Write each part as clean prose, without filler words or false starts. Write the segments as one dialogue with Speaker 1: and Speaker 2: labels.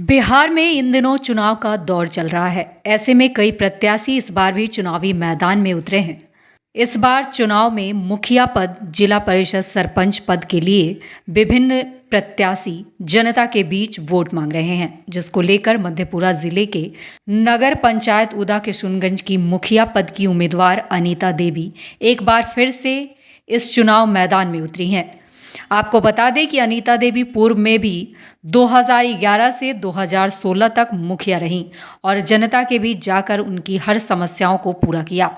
Speaker 1: बिहार में इन दिनों चुनाव का दौर चल रहा है। ऐसे में कई प्रत्याशी इस बार भी चुनावी मैदान में उतरे हैं। इस बार चुनाव में मुखिया पद, जिला परिषद सरपंच पद के लिए विभिन्न प्रत्याशी जनता के बीच वोट मांग रहे हैं, जिसको लेकर मधेपुरा जिले के नगर पंचायत उदा किशुनगंज की मुखिया पद की उम्मीदवार अनीता देवी एक बार फिर से इस चुनाव मैदान में उतरी हैं। आपको बता दें कि अनीता देवी पूर्व में भी 2011 से 2016 तक मुखिया रहीं और जनता के बीच जाकर उनकी हर समस्याओं को पूरा किया।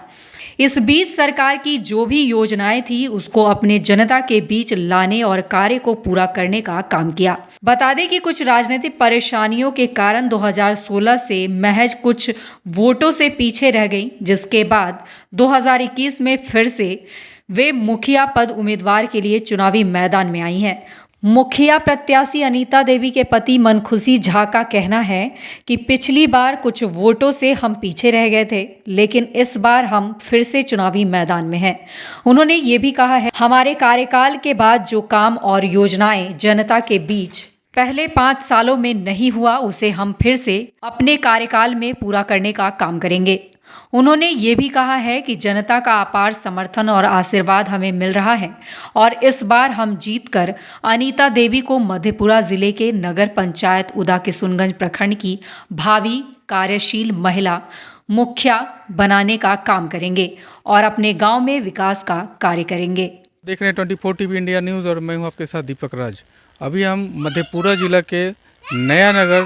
Speaker 1: इस बीच सरकार की जो भी योजनाएं थी उसको अपने जनता के बीच लाने और कार्य को पूरा करने का काम किया। बता दें कि कुछ राजनीतिक परेशानियों के कारण 2016 से महज कुछ वोटों से पीछे रह गई, जिसके बाद 2021 में फिर से वे मुखिया पद उम्मीदवार के लिए चुनावी मैदान में आई हैं। मुखिया प्रत्याशी अनीता देवी के पति मनखुशी झा का कहना है कि पिछली बार कुछ वोटों से हम पीछे रह गए थे, लेकिन इस बार हम फिर से चुनावी मैदान में हैं। उन्होंने ये भी कहा है, हमारे कार्यकाल के बाद जो काम और योजनाएं जनता के बीच पहले 5 सालों में नहीं हुआ, उसे हम फिर से अपने कार्यकाल में पूरा करने का काम करेंगे। उन्होंने ये भी कहा है कि जनता का अपार समर्थन और आशीर्वाद हमें मिल रहा है और इस बार हम जीतकर अनीता देवी को मधेपुरा जिले के नगर पंचायत उदा किशुनगंज प्रखंड की भावी कार्यशील महिला मुखिया बनाने का काम करेंगे और अपने गांव में विकास का कार्य करेंगे।
Speaker 2: देख रहे हैं 24 टीवी इंडिया न्यूज़ और मैं हूं आपके साथ दीपक राज। अभी हम मधेपुरा जिला के नया नगर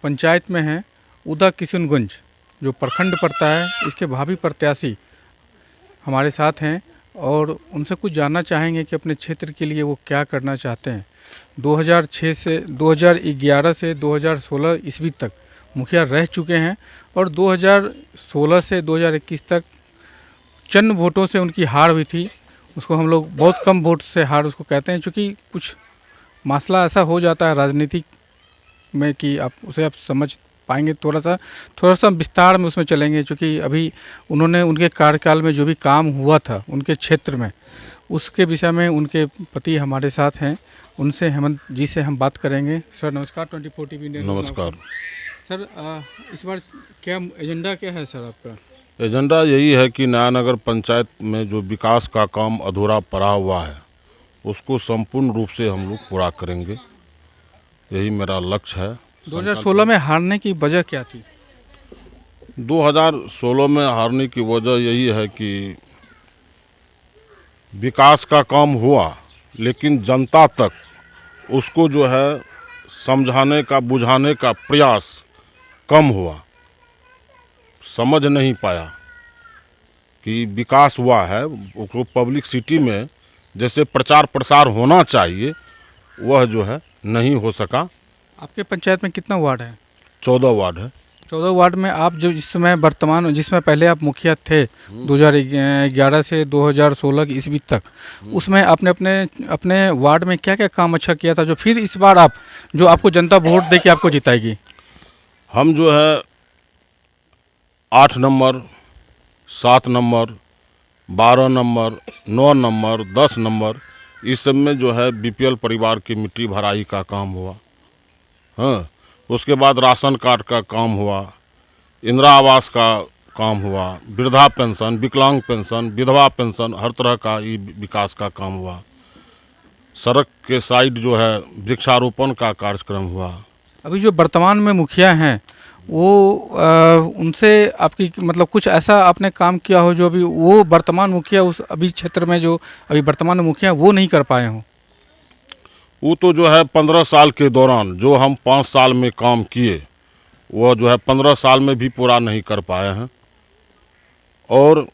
Speaker 2: पंचायत में हैं। उदा किशुनगंज जो प्रखंड पड़ता है, इसके भावी प्रत्याशी हमारे साथ हैं और उनसे कुछ जानना चाहेंगे कि अपने क्षेत्र के लिए वो क्या करना चाहते हैं। 2011 से 2016 ईस्वी तक मुखिया रह चुके हैं और 2016 से 2021 तक चंद वोटों से उनकी हार हुई थी। उसको हम लोग बहुत कम वोट से हार उसको कहते हैं, क्योंकि कुछ मसला ऐसा हो जाता है राजनीति में कि आप समझ पाएंगे। थोड़ा सा विस्तार में उसमें चलेंगे, क्योंकि अभी उन्होंने उनके कार्यकाल में जो भी काम हुआ था उनके क्षेत्र में, उसके विषय में उनके पति हमारे साथ हैं। उनसे हेमंत जी से हम बात करेंगे। सर नमस्कार, 24 टीवी इंडिया।
Speaker 3: नमस्कार
Speaker 2: सर, इस बार क्या एजेंडा क्या है सर आपका?
Speaker 3: एजेंडा यही है कि नया नगर पंचायत में जो विकास का काम अधूरा पड़ा हुआ है उसको संपूर्ण रूप से हम लोग पूरा करेंगे। यही मेरा लक्ष्य है।
Speaker 2: 2016 में हारने की वजह क्या थी?
Speaker 3: 2016 में हारने की वजह यही है कि विकास का काम हुआ लेकिन जनता तक उसको जो है समझाने का, बुझाने का प्रयास कम हुआ। समझ नहीं पाया कि विकास हुआ है। उसको पब्लिक सिटी में जैसे प्रचार प्रसार होना चाहिए वह जो है नहीं हो सका।
Speaker 2: आपके पंचायत में कितना वार्ड है?
Speaker 3: 14 वार्ड है।
Speaker 2: 14 वार्ड में आप जो जिसमें पहले आप मुखिया थे 2011 से 2016 की ईस्वी तक, उसमें आपने अपने वार्ड में क्या क्या काम अच्छा किया था जो फिर इस बार आपको जनता वोट दे के आपको जिताएगी?
Speaker 3: हम जो है 8 number, 7 number, 12 number, 9 number, 10 number, इस सब में जो है बीपीएल परिवार की मिट्टी भराई का काम हुआ। हाँ, उसके बाद राशन कार्ड का काम हुआ, इंदिरा आवास का काम हुआ, वृद्धा पेंशन, विकलांग पेंशन, विधवा पेंशन, हर तरह का ये विकास का काम हुआ। सड़क के साइड जो है वृक्षारोपण का कार्यक्रम हुआ।
Speaker 2: अभी जो वर्तमान में मुखिया हैं वो उनसे आपकी मतलब कुछ ऐसा आपने काम किया हो जो अभी वो वर्तमान मुखिया उस अभी क्षेत्र में जो अभी वर्तमान मुखिया वो नहीं कर पाए हों?
Speaker 3: वो तो जो है 15 साल के दौरान जो हम 5 साल में काम किए वह जो है 15 साल में भी पूरा नहीं कर पाए हैं। और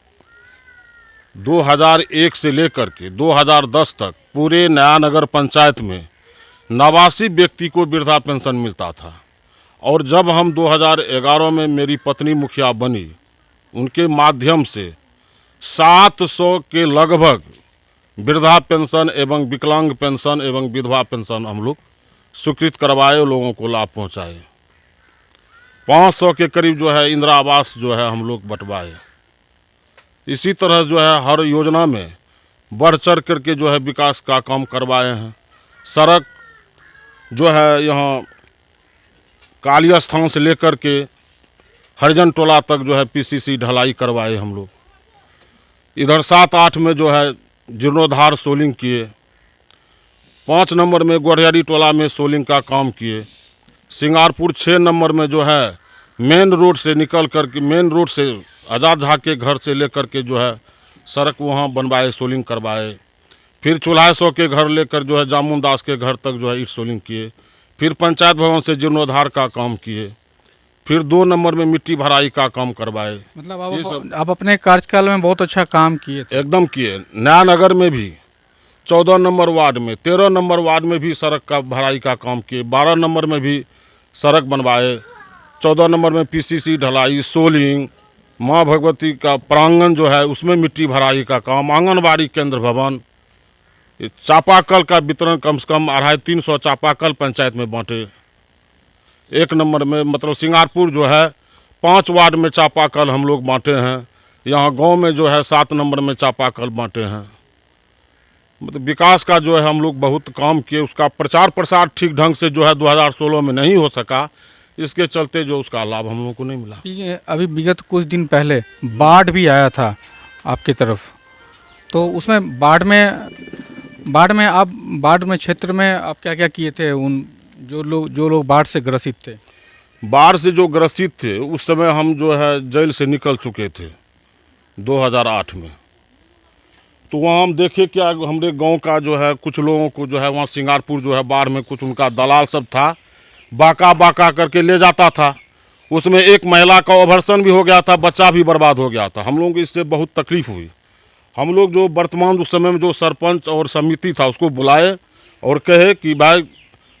Speaker 3: 2001 से लेकर के 2010 तक पूरे नया नगर पंचायत में 89 व्यक्ति को वृद्धा पेंशन मिलता था। और जब हम 2011 में मेरी पत्नी मुखिया बनी, उनके माध्यम से 700 के लगभग वृद्धा पेंशन एवं विकलांग पेंशन एवं विधवा पेंशन हम लोग स्वीकृत करवाए, लोगों को लाभ पहुंचाए। 500 के करीब जो है इंदिरा आवास जो है हम लोग बंटवाए। इसी तरह जो है हर योजना में बढ़ चढ़ करके जो है विकास का काम करवाए हैं। सड़क जो है यहाँ काली स्थान से लेकर के हरिजन टोला तक जो है पीसीसी ढलाई करवाए हम लोग। इधर 7-8 में जो है जीर्णोद्धार सोलिंग किए। 5 नंबर में गोरियारी टोला में सोलिंग का काम किए। सिंगारपुर 6 नंबर में जो है मेन रोड से निकल कर के, मेन रोड से आज़ाद झा के घर से लेकर के जो है सड़क वहाँ बनवाए, सोलिंग करवाए। फिर चुल्हा सौ के घर लेकर जो है जामुन दास के घर तक जो है ईट सोलिंग किए। फिर पंचायत भवन से जीर्णोद्धार का काम किए। फिर 2 नंबर में मिट्टी भराई का काम करवाए।
Speaker 2: मतलब आप अपने कार्यकाल में बहुत अच्छा काम किए थे।
Speaker 3: एकदम किए। नया नगर में भी 14 नंबर वार्ड में, 13 नंबर वार्ड में भी सड़क का भराई का काम किए। 12 नंबर में भी सड़क बनवाए। 14 नंबर में पीसीसी ढलाई, सोलिंग, माँ भगवती का प्रांगण जो है उसमें मिट्टी भराई का काम, आंगनबाड़ी केंद्र भवन, चापाकल का वितरण कम से कम 250-300 चापाकल पंचायत में बांटे। 1 नंबर में मतलब सिंगारपुर जो है 5 वार्ड में चापाकल हम लोग बांटे हैं। यहाँ गांव में जो है 7 नंबर में चापाकल बांटे हैं। मतलब विकास का जो है हम लोग बहुत काम किए। उसका प्रचार प्रसार ठीक ढंग से जो है 2016 में नहीं हो सका, इसके चलते जो उसका लाभ हम लोगों को नहीं मिला।
Speaker 2: ये अभी विगत कुछ दिन पहले बाढ़ भी आया था आपकी तरफ, तो उसमें बाढ़ में क्षेत्र में आप क्या क्या किए थे? उन जो लोग बाढ़ से ग्रसित थे,
Speaker 3: बाढ़ से जो ग्रसित थे उस समय हम जो है जेल से निकल चुके थे 2008 में। तो वहाँ हम देखे क्या हमारे गांव का जो है कुछ लोगों को जो है वहाँ सिंगारपुर जो है बाढ़ में कुछ उनका दलाल सब था, बाका करके ले जाता था। उसमें एक महिला का ऑपरेशन भी हो गया था, बच्चा भी बर्बाद हो गया था। हम लोगों को इससे बहुत तकलीफ हुई। हम लोग जो वर्तमान उस समय में जो सरपंच और समिति था उसको बुलाए और कहे कि भाई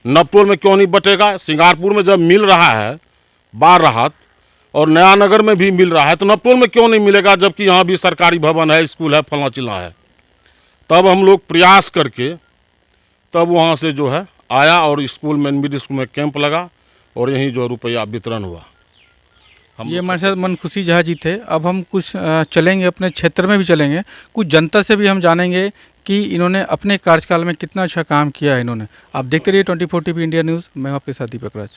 Speaker 3: नपतोल में क्यों नहीं बटेगा? सिंगारपुर में जब मिल रहा है बाढ़ राहत और नया नगर में भी मिल रहा है तो नपतोल में क्यों नहीं मिलेगा, जबकि यहाँ भी सरकारी भवन है, स्कूल है, फला चिल्ला है। तब हम लोग प्रयास करके तब वहाँ से जो है आया और स्कूल में, मिडिल स्कूल में कैंप लगा और यहीं जो रुपया वितरण हुआ।
Speaker 2: ये हमारे साथ मनखुशी झा जी थे। अब हम कुछ चलेंगे, अपने क्षेत्र में भी चलेंगे, कुछ जनता से भी हम जानेंगे कि इन्होंने अपने कार्यकाल में कितना अच्छा काम किया है इन्होंने। आप देखते रहिए 24 टीवी इंडिया न्यूज़। मैं आपके साथ दीपक राज।